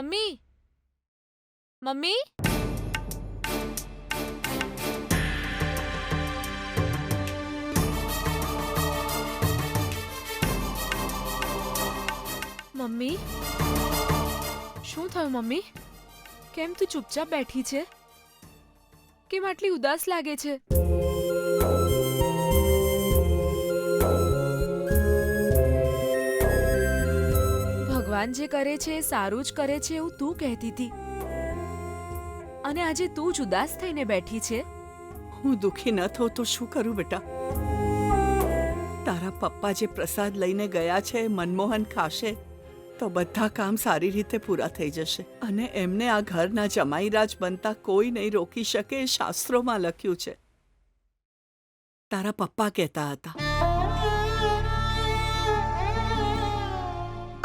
Mummy mummy mummy શું થયું mummy? કેમ તું ચૂપચાપ બેઠી છે? કેમ આટલી ઉદાસ લાગે છે? ભગવાન જે કરે છે એ સારું જ કરે છે એવું તું કહેતી હતી, અને આજે તું જ ઉદાસ થઈને બેઠી છે. હું દુખી ન થઉં તો શું કરું બેટા? તારા પપ્પા જે પ્રસાદ લઈને ગયા છે એ મનમોહન ખાશે તો બધા કામ સારી રીતે પૂરા થઈ જશે, અને એમને આ ઘરના જમાઈરાજ બનતા કોઈ નહીં રોકી શકે એ શાસ્ત્રોમાં લખ્યું છે. તારા પપ્પા કહેતા હતા.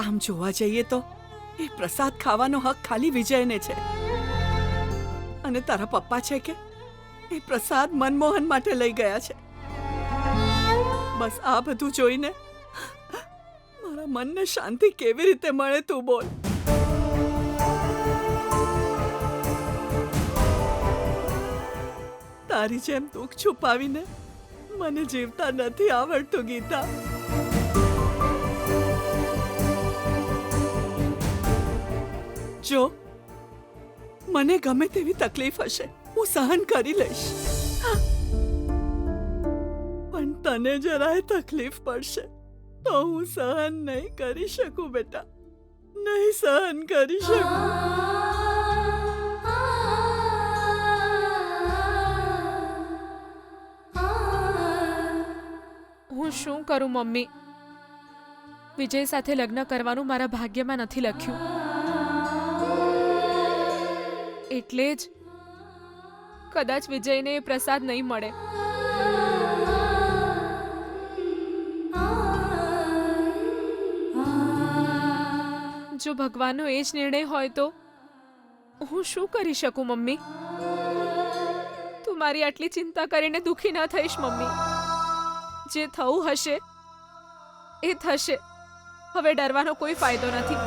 આમ જોવા જઈએ તો એ પ્રસાદ ખાવાનો હક ખાલી વિજયને છે, અને તારા પપ્પા છે કે એ પ્રસાદ મનમોહન માટે લઈ ગયા છે. બસ આ બધું જોઈને મારા મનને શાંતિ કેવી રીતે મળે તું બોલ? તારી જેમ દુઃખ છુપાવીને મને જીવતા નથી આવડતું ગીતા. જો મને ગમે તેવી તકલીફ હશે હું સહન કરી લઈશ, પણ તને જરાય તકલીફ પડશે તો હું સહન નહીં કરી શકું બેટા, નહીં સહન કરી શકું. હું શું કરું મમ્મી? વિજય સાથે લગ્ન કરવાનું મારા ભાગ્યમાં નથી લખ્યું, એટલે જ કદાચ વિજયને એ પ્રસાદ નહીં મળે. જો ભગવાનનો એ જ નિર્ણય હોય તો હું શું કરી શકું મમ્મી? તું મારી આટલી ચિંતા કરીને દુખી ના થઈશ મમ્મી. જે થવું હશે એ થશે, હવે ડરવાનો કોઈ ફાયદો નથી.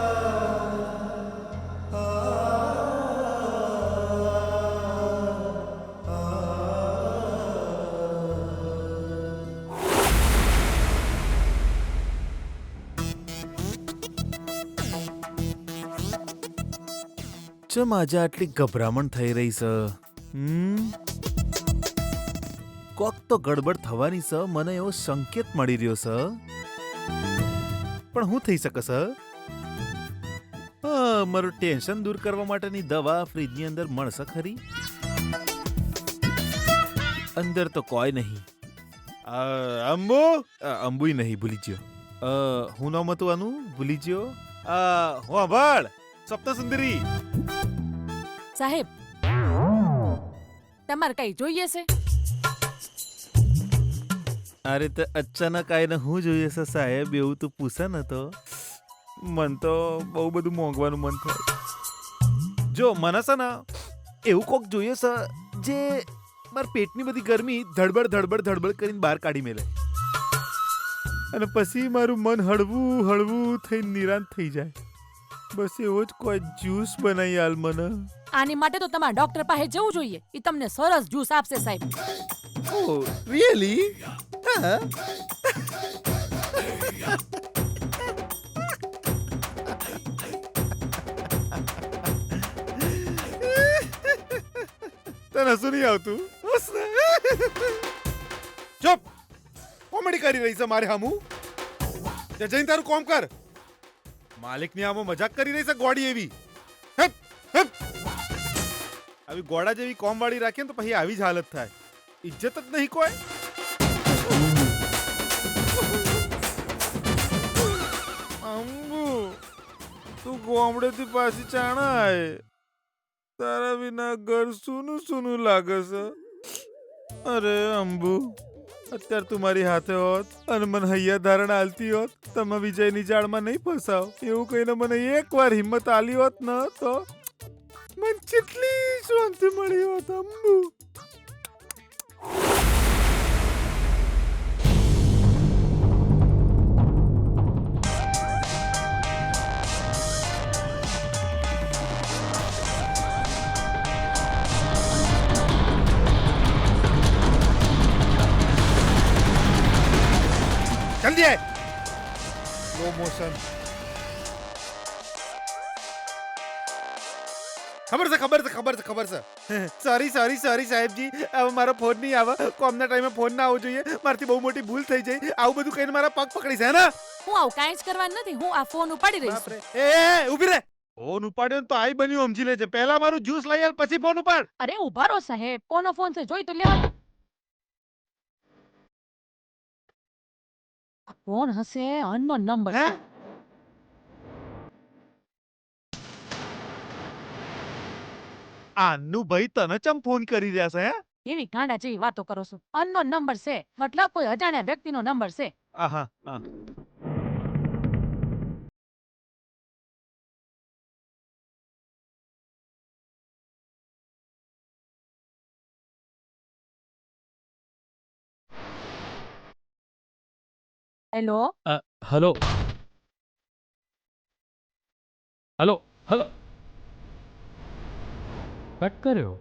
ચમ આજે આટલી ગભરામણ થઈ રહી છે? કોક તો ગડબડ થવાની છે, મને એવો સંકેત મળી રહ્યો છે. પણ શું થઈ શકે છે? મારું ટેન્શન દૂર કરવા માટેની દવા ફ્રીજની અંદર મળશે ખરી? અંદર તો કોઈ નહીં. અંબુય નહીં, ભૂલી ગયો. હું નામ હતું આનું, ભૂલી ગયો. હું આભાળ સપ્તસુંદરી. સાહેબ, તમારે કઈ જોઈએ છે? અરે તો અચાનક આવીને હું જોઈએ છે સાહેબ, એવું તો પૂછે ને તો મન તો બહુ બધું મોંઘવાનું મન થાય. જો મને છે ને એવું કોક જોઈએ છે જે મારા પેટની બધી ગરમી ધડબડ ધડબડ ધડબડ કરીને બહાર કાઢી મેલે, અને પછી મારું મન હળવું હળવું થઈને નિરાંત થઈ જાય. બસ એવો જ કોઈ જ્યુસ બનાવી આલ મને. આની માટે તો તમારે ડોક્ટર પાસે જવું જોઈએ, એ તમને સરસ જ્યુસ આપશે સાહેબ. ઓહ રિયલી? હા. તને શું નહીં આવતું? ચૂપ! કોમેડી કરી રહી છે મારે હામું? જઈને તારું કોમ કર. માલિકની આમાં મજાક કરી રહી છે ગોડી એવી. હપ હપ. આવી ગોડા જેવી કોમ વાળી રાખીએ ને તો પછી આવી જ હાલત થાય. ઇજ્જત જ નહીં કોઈ. અંબુ તું ગોમડેથી પાછી ચાણાય. તારા વિના ઘર સૂનું સૂનું લાગે છે. અરે અંબુ, અત્યારે તું મારી હાથે હોત અને મને હૈયા ધારણ આલતી હોત, તમે વિજયની જાળમાં નહીં ફસાવ એવું કહીને મને એકવાર હિંમત આલી હોત ને તો મને કેટલી શાંતિ મળી હોત અંબુ. જલ્દી આય. Slow motion. ખબર છે. સોરી સાહેબજી, હવે મારો ફોન નહીં આવે. કોમના ટાઈમે ફોન ના આવવો જોઈએ. મારથી બહુ મોટી ભૂલ થઈ જાય. આવું બધું કહીને મારા પગ પકડી છે ને. હું આવું કાંઈ જ કરવાનું નથી. હું આ ફોન ઉપાડી રહી છું. બાપરે. એ ઊભી રહે. ફોન ઉપાડ્યો ને તો આઈ બન્યું સમજી લેજે. પહેલા મારું જ્યુસ લઈ આલ, પછી ફોન ઉપાડ. અરે ઉભા રહો સાહેબ, કોનો ફોન છે જોઈ તો લેવા. આ ફોન હશે અનનોન નંબર. હે? આનું ભાઈ તને ચમ ફોન કરી રહ્યા છે? હે? એવી ગાંડા જેવી વાતો કરો છો. અનનોન નંબર છે મતલબ કોઈ અજાણ્યા વ્યક્તિનો નંબર છે. આહા, હા. Hello, hello hello hello cut કર્યો.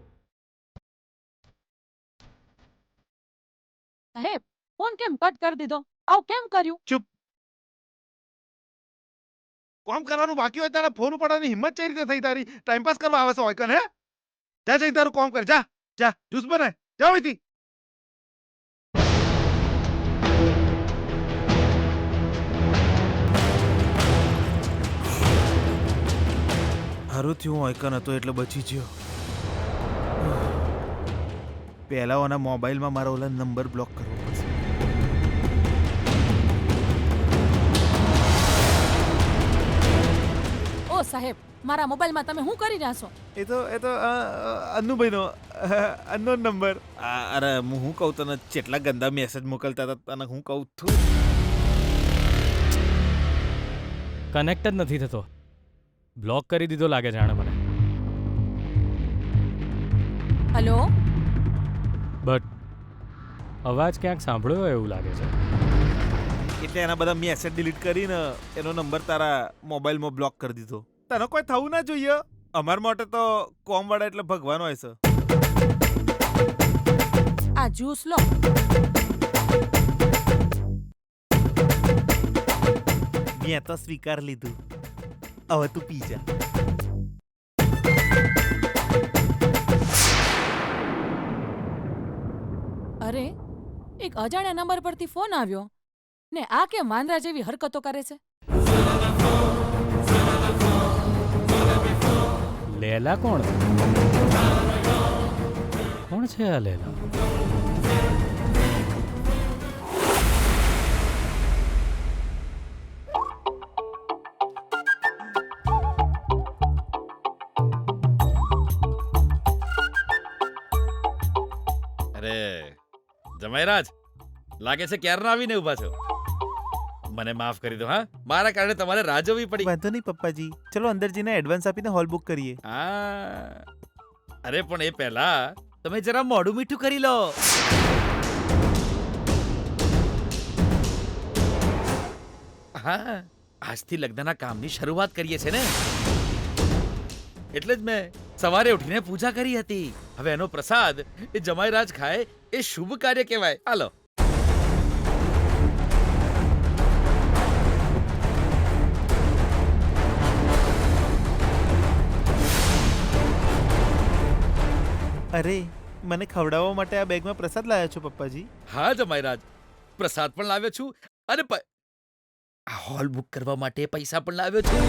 સાહેબ ફોન કેમ કટ કરી દીધો? આવું કેમ કર્યું? કોમ કરવાનું બાકી હોય તારા ફોન ઉપાડવાની હિંમત કઈ રીતે થઈ તારી? ટાઈમ પાસ કરવા આવે છે હોય કન? હે? જા જઈને તારું કામ કર. જા જ્યુસ બનાય. જા અહીંથી. હારું થયું હોય કન હતો એટલે બચી ગયો. પહેલા ઓના મોબાઈલમાં મારો ઓલા નંબર બ્લોક કરવો પડશે. ઓ સાહેબ, મારા મોબાઈલમાં તમે શું કરી રહ્યા છો? એ તો અન્નુભાઈનો અનનોન નંબર. અરે હું કહું તને કેટલા ગંદા મેસેજ મોકલતા હતા તને હું કહું છું. કનેક્ટ જ નથી થતો. બ્લોક કરી દીધો લાગે જાણે મને. હેલો, બટ અવાજ ક્યાંક સાંભળ્યો હોય એવું લાગે છે. એટલે એના બધા મેસેજ ડિલીટ કરીને એનો નંબર તારા મોબાઈલમાં બ્લોક કરી દીધો. તને કોઈ થવું ના જોઈએ. અમાર માટે તો કોમ વાળા એટલે ભગવાન હોય છે. આ જ્યુસ લો. મેં તો સ્વીકાર લીધું. હવે તું પી જા. અરે, એક અજાણ્યા નંબર પરથી ફોન આવ્યો ને આ કેમ વાંદરા જેવી હરકતો કરે છે? લેલા કોણ છે? કોણ છે આ લેલા? અરે જમાઈરાજ, લાગે છે ક્યારના આવીને ઊભા છો. મને માફ કરી દો. હા, મારા કારણે તમારે રાહ જોવી પડી. વાંધો નહીં પપ્પાજી, ચલો અંદર જઈને એડવાન્સ આપીને હોલ બુક કરીએ. હા, અરે પણ એ પહેલા તમે જરા મોઢું મીઠું કરી લો. હા, આજથી લગ્નના કામની શરૂઆત કરીએ છે ને, એટલે જ મેં સવારે ઉઠીને પૂજા કરી હતી. હવે એનો પ્રસાદ એ જમાઈરાજ ખાય એ શુભ કાર્ય કહેવાય. હાલો. અરે મને ખવડાવવા માટે આ બેગમાં પ્રસાદ લાવ્યા છો પપ્પાજી? હા જમાઈરાજ, પ્રસાદ પણ લાવ્યો છું અને આ હોલ બુક કરવા માટે પૈસા પણ લાવ્યો છું.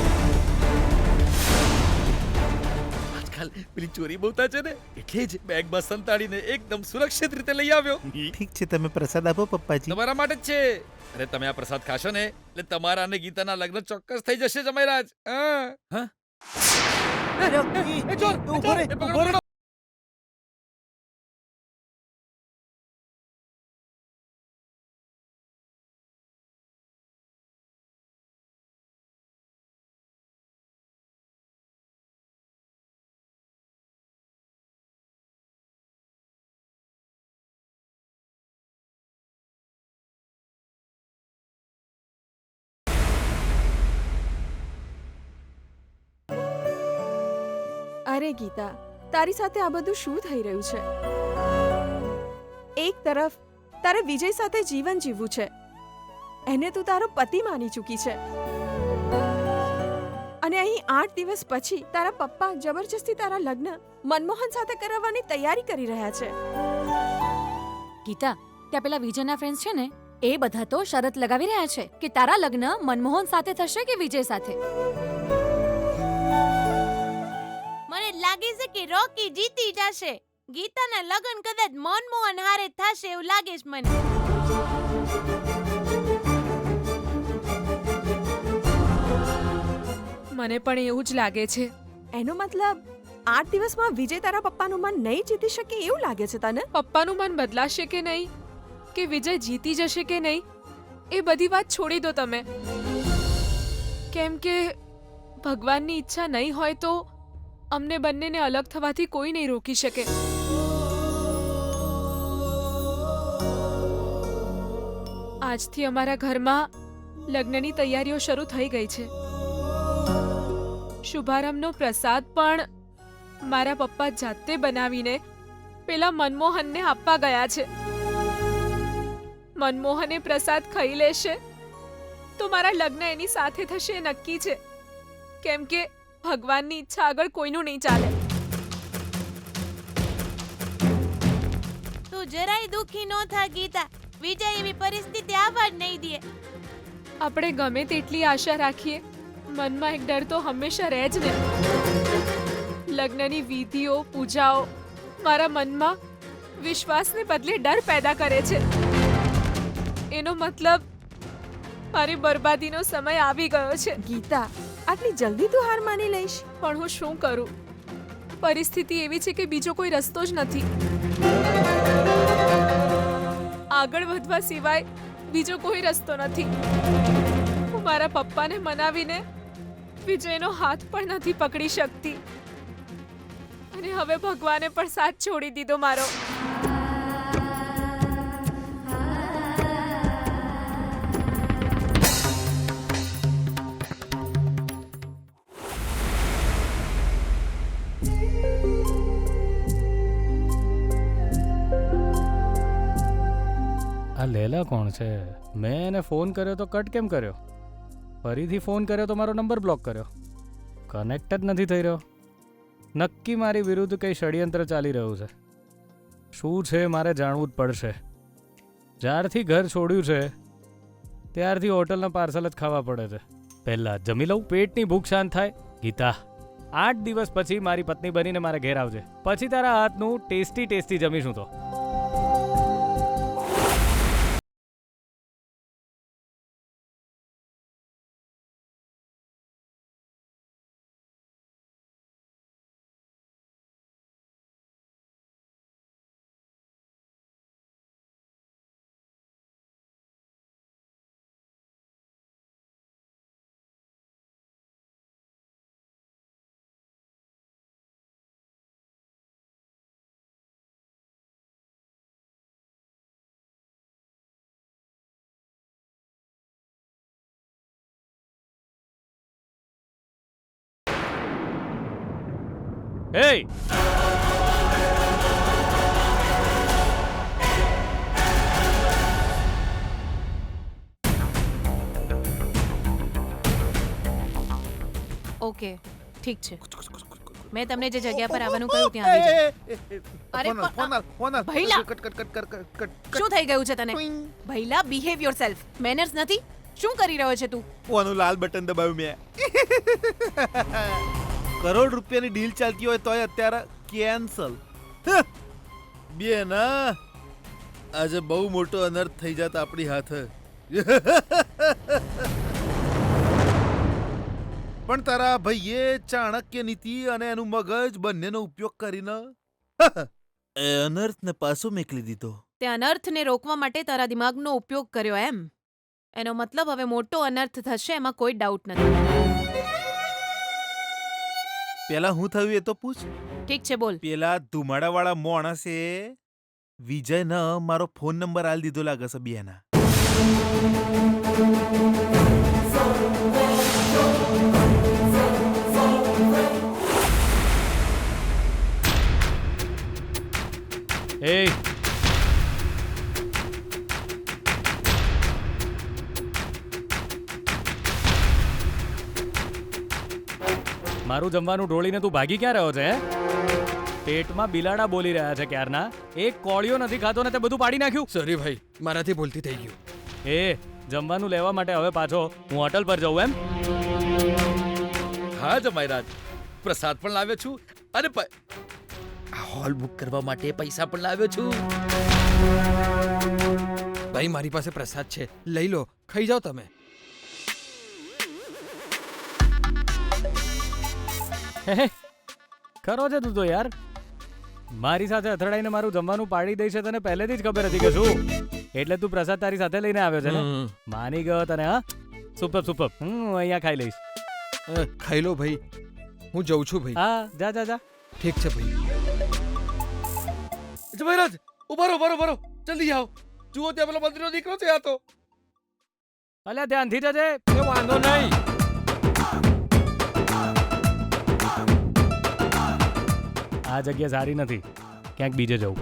આજકાલ પેલી ચોરી બહુ થાય છે ને, એટલે જ બેગમાં સંતાડીને એકદમ સુરક્ષિત રીતે લઈ આવ્યો. ઠીક છે, તમે પ્રસાદ આપો પપ્પાજી. તમારા માટે જ છે. અરે તમે આ પ્રસાદ ખાશો ને એટલે તમારા અને ગીતાના લગ્ન ચોક્કસ થઈ જશે જમાઈરાજ. હા. એ ચોર, ઉભો રહે, એ પકડો, ઉભો રહે. પકડો. અરે ગીતા, તારી સાથે આ બધું શું થઈ રહ્યું છે? એક તરફ તારે વિજય સાથે જીવન જીવવું છે એને તું તારો પતિ માની ચૂકી છે અને અહીં 8 દિવસ પછી તારા પપ્પા જબરજસ્તી તારા લગ્ન મનમોહન સાથે કરાવવાની તૈયારી કરી રહ્યા છે. ગીતા, ત્યાં પેલા વિજયના ફ્રેન્ડ્સ છે ને, એ બધા તો શરત લગાવી રહ્યા છે કે તારા લગ્ન મનમોહન સાથે થશે કે વિજય સાથે. મને લાગે છે કે રોકી જીતી જશે. ગીતાના લગ્ન કદાચ મનમોહન હારે થશે એવું લાગે છે મને. મને પણ એવું જ લાગે છે. એનો મતલબ 8 દિવસમાં વિજય તારા પપ્પાનું મન નહીં જીતી શકે એવું લાગે છે તને? પપ્પાનું મન બદલાશે કે નહીં, કે વિજય જીતી જશે કે નહીં, એ બધી વાત છોડી દો તમે. કેમ કે ભગવાનની ઈચ્છા નહીં હોય તો અમને બંનેને અલગ થવાથી કોઈ નહીં રોકી શકે. આજથી અમારા ઘરમાં લગ્નની તૈયારીઓ શરૂ થઈ ગઈ છે. શુભારંભનો પ્રસાદ પણ મારા પપ્પા જાતે બનાવીને પેલા મનમોહનને આપવા ગયા છે. મનમોહન એ પ્રસાદ ખાઈ લેશે તો મારા લગ્ન એની સાથે થશે એ નક્કી છે. કેમ કે ભગવાનની ઈચ્છા આગળ કોઈનું નહીં ચાલે. તું જરાય દુખી ન થા ગીતા. વિજય એવી પરિસ્થિતિ આવવા જ નહીં દે. આપણે ગમે તેટલી આશા રાખીએ, મનમાં એક ડર તો હંમેશા રહે જ ને. લગ્નની વિધિઓ પૂજાઓ મારા મનમાં વિશ્વાસને બદલે ડર પેદા કરે છે. એનો મતલબ મારી બરબાદીનો સમય આવી ગયો છે. ગીતા, આટલી જલ્દી તું હાર માની લઈશ? પણ હું શું કરું? પરિસ્થિતિ એવી છે કે બીજો કોઈ રસ્તો જ નથી. આગળ વધવા સિવાય બીજો કોઈ રસ્તો નથી. હું મારા પપ્પાને મનાવીને વિજયનો હાથ પણ નથી પકડી શકતી અને હવે ભગવાને પણ સાથ છોડી દીધો મારો. આ લેલા કોણ છે? મેં એને ફોન કર્યો તો કટ કેમ કર્યો? ફરીથી ફોન કર્યો તો મારો નંબર બ્લોક કર્યો. કનેક્ટ જ નથી થઈ રહ્યો. નક્કી મારી વિરુદ્ધ કંઈ ષડયંત્ર ચાલી રહ્યું છે. શું છે મારે જાણવું જ પડશે. જ્યારથી ઘર છોડ્યું છે ત્યારથી હોટલના પાર્સલ જ ખાવા પડે છે. પહેલાં જમી લઉં, પેટની ભૂખ શાંત થાય. ગીતા, 8 દિવસ પછી મારી પત્ની બનીને મારા ઘેર આવજે. પછી તારા હાથનું ટેસ્ટી ટેસ્ટી જમીશું તો. Hey! ઓકે, ઠીક છે. મેં તમને જે જગ્યા પર આવવાનું કહ્યું ત્યાં આવી જાઓ. અરે ભઈલા! શું થઈ ગયું છે તને? ભઈલા, બિહેવ યોરસેલ્ફ. મેનર્સ નથી? શું કરી રહ્યો છે તું? ફોનનું લાલ બટન દબાવ્યું મેં. કરોડ રૂપિયાની ડીલ ચાલતી હોય તોય અત્યારે કેન્સલ. બેના આજે બહુ મોટો અનર્થ થઈ જાત આપણી હાથે. પણ તારા ભાઈએ ચાણક્ય નીતિ અને એનું મગજ બંનેનો ઉપયોગ કરીને એ અનર્થને પાછો મેકલી દીધો. તે અનર્થને રોકવા માટે તારા દિમાગનો ઉપયોગ કર્યો એમ? એનો મતલબ હવે મોટો અનર્થ થશે એમાં કોઈ ડાઉટ નથી. પેલા હું થયું એ તો પૂછ. ઠીક છે, બોલ. પેલા ધુમાડાવાળા માણસે વિજયને મારો ફોન નંબર આલી દીધો લાગે છે બેના. Hey! મારું જમવાનું ઢોળીને તું ભાગી ક્યાં રહ્યો છે હે? પેટમાં બિલાડા બોલી રહ્યા છે ક્યારના. એક કોળિયો નથી ખાતો ને તે બધું પાડી નાખ્યું. સોરી ભાઈ, મારાથી ભૂલથી થઈ ગયું. એ જમવાનું લેવા માટે હવે પાછો હું હોટલ પર જઉં એમ? હા જમાઈરાજ, પ્રસાદ પણ લાવ્યો છું અને આ હોલ બુક કરવા માટે પૈસા પણ લાવ્યો છું. ભાઈ મારી પાસે પ્રસાદ છે, લઈ લો, ખાઈ જાઓ તમે. હે, ખરો છે તું તો યાર. મારી સાથે અથડાઈને મારું જમવાનું પાડી દઈ છે તને પહેલેથી જ ખબર હતી કે શું, એટલે તું પ્રસાદ તારી સાથે લઈને આવ્યો છે ને. માની ગયો તને. હા, સુપર સુપર. હું અહીંયા ખાઈ લઈશ. ખાઈ લો ભાઈ, હું જઉં છું ભાઈ. હા, જા જા જા. ઠીક છે ભાઈ. જમાઈરાજ, ઉભા રહો, જલ્દી આવો. જુઓ ત્યાં પેલો મંત્રીનો દીકરો છે આ તો. અલ્યા ધ્યાનથી જજે. એ વાંધો નહીં. આ જગ્યા સારી નથી, ક્યાંક બીજે જવું.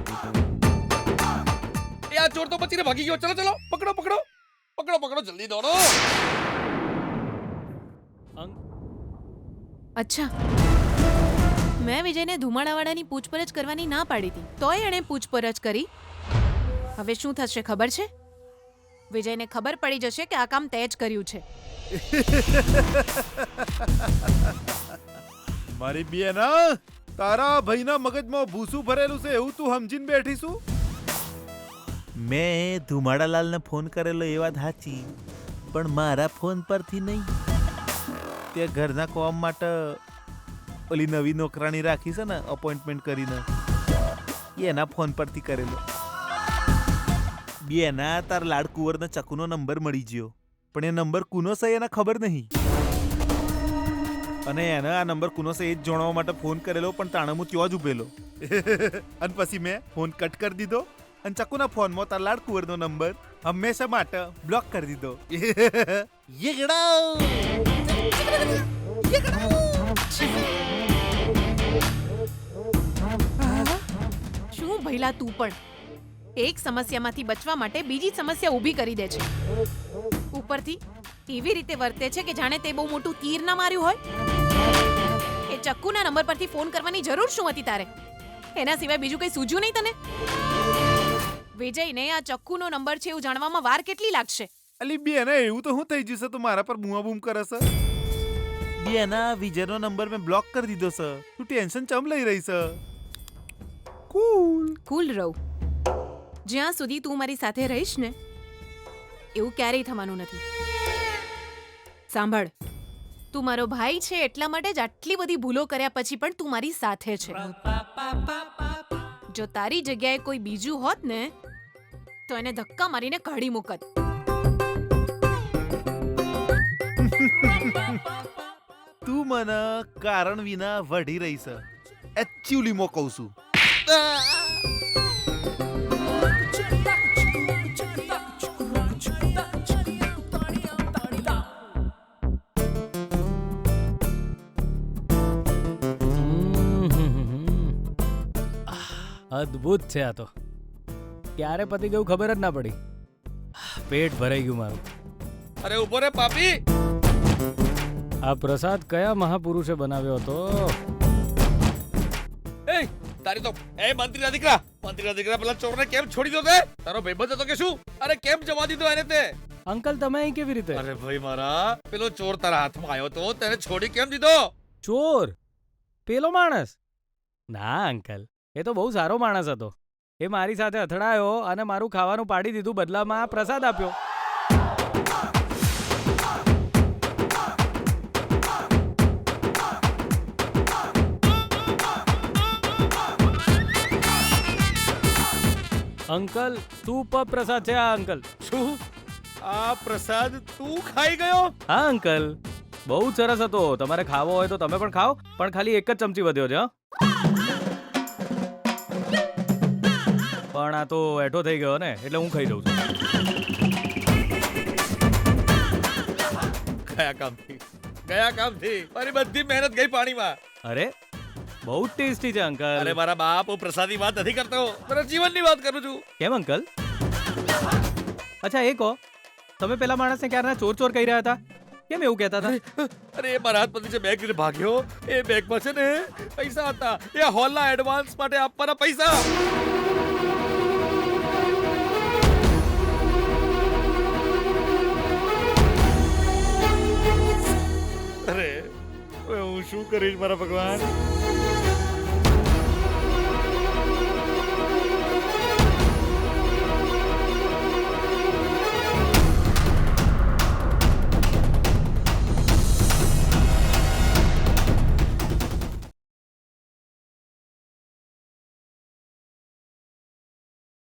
એ આ ચોર તો બચીને ભાગી ગયો. ચલો પકડો જલ્દી દોડો. અચ્છા, મેં વિજયને ધુમાડાવાળાની પૂછપરછ કરવાની ના પાડી હતી, તોય એણે પૂછપરછ કરી. હવે શું થશે ખબર છે? વિજયને ખબર પડી જશે કે આ કામ તે જ કર્યું છે. મારી બેન, તારા ભાઈના મગજમાં ભૂસું ભરેલું છે એવું તું સમજીને બેઠીશું? મેં ધુમાડાલાલને ફોન કરેલો એ વાત સાચી, પણ મારા ફોન પરથી નહીં. તે ઘરના કામ માટે ઓલી નવી નોકરાણી રાખી છે ને, અપોઇન્ટમેન્ટ કરીને, એના ફોન પરથી કરેલો. બેના તાર લાડ કુંવરનો ચકુનો નંબર મળી ગયો, પણ એ નંબર કુનો છે એને ખબર નહીં. અને એને આ નંબર કુનો છે એ જ જાણવા માટે ફોન કરેલો, પણ તાણે હું ત્યાં જ ઉભેલો. અને પછી મેં ફોન કટ કરી દીધો અને ચકુના ફોનમાં તાર લાડ કુંવરનો નંબર હંમેશા માટે બ્લોક કરી દીધો. શું ભઈલા તું પણ એક સમસ્યામાંથી બચવા માટે બીજી સમસ્યા ઊભી કરી દે છે. ઉપરથી એવી રીતે વર્તે છે કે જાણે તે બહુ મોટું તીર ના માર્યું હોય. એ ચક્કુના નંબર પરથી ફોન કરવાની જરૂર શું હતી તારે? એના સિવાય બીજું કંઈ સૂઝ્યું નહીં તને? વિજયને આ ચક્કુનો નંબર છે એવું જાણવામાં વાર કેટલી લાગશે? અલી બેના, એવું તો હું થઈ જશે તો મારા પર બૂમા બૂમ કરે છે? બેના, વિજયનો નંબર મેં બ્લોક કરી દીધો છે. તું ટેન્શન ચમ લઈ રહી છે? કુલ રહો. જ્યાં સુધી તું મારી સાથે રહીશ ને, એવું ક્યારેય થવાનું નથી. સાંભળ, તું મારો ભાઈ છે એટલા માટે જ આટલી બધી ભૂલો કર્યા પછી પણ તું મારી સાથે છે. જો તારી જગ્યાએ કોઈ બીજું હોત ને તો એને ધક્કા મારીને કાઢી મૂકત. તું મને કારણ વિના વઢી રહી છે. એકચ્યુઅલી મો કહું છું. અદ્ભુત છે આ તો. ક્યારે પતી ગયું ખબર જ ના પડી. પેટ ભરાઈ ગયું મારું. અરે ઉભો રે પાપી. આ પ્રસાદ કયા મહાપુરુષે બનાવ્યો હતો? એ તારી તો મંત્રીના દીકરા પેલા ચોરને કેમ છોડી દો તે? તારો ભાઈબંધ હતો કે શું? અરે કેમ જવા દીધો એને તે? અંકલ તમે અહીં કેવી રીતે? અરે ભાઈ મારા, પેલો ચોર તારા હાથમાં આવ્યો તો તેને છોડી કેમ દીધો? ચોર? પેલો માણસ? ના અંકલ, એ તો બહુ સારો માણસ હતો. એ મારી સાથે અથડાયો અને મારું ખાવાનું પાડી દીધું, બદલામાં પ્રસાદ આપ્યો. અંકલ સુપર પ્રસાદ છે આ અંકલ. શું આ પ્રસાદ તું ખાઈ ગયો? હા અંકલ, બહુ જ સરસ હતો. તમારે ખાવો હોય તો તમે પણ ખાઓ, પણ ખાલી એક જ ચમચી વધ્યો છે. પણ આ તો એઠો થઈ ગયો ને, એટલે હું ખાઈ લઉં છું. ગયા કામથી મારી બધી મહેનત ગઈ પાણીમાં. અરે બહુ જ ટેસ્ટી છે અંકલ. અરે મારા બાપ, હું પ્રસાદની વાત નથી કરતો, મારા જીવનની વાત કરું છું. કેમ અંકલ? અચ્છા એ કહો, તમે પેલા માણસને ક્યારના ચોર ચોર કહી રહ્યા હતા, કેમ એવું કહેતા હતા? અરે એ મારા હાથમાંથી જે બેગ લઈને ભાગ્યો એ બેગમાં છે ને પૈસા હતા. એ હોલના એડવાન્સ માટે આપવાના પૈસા. અરે હવે હું શું કરીશ મારા ભગવાન?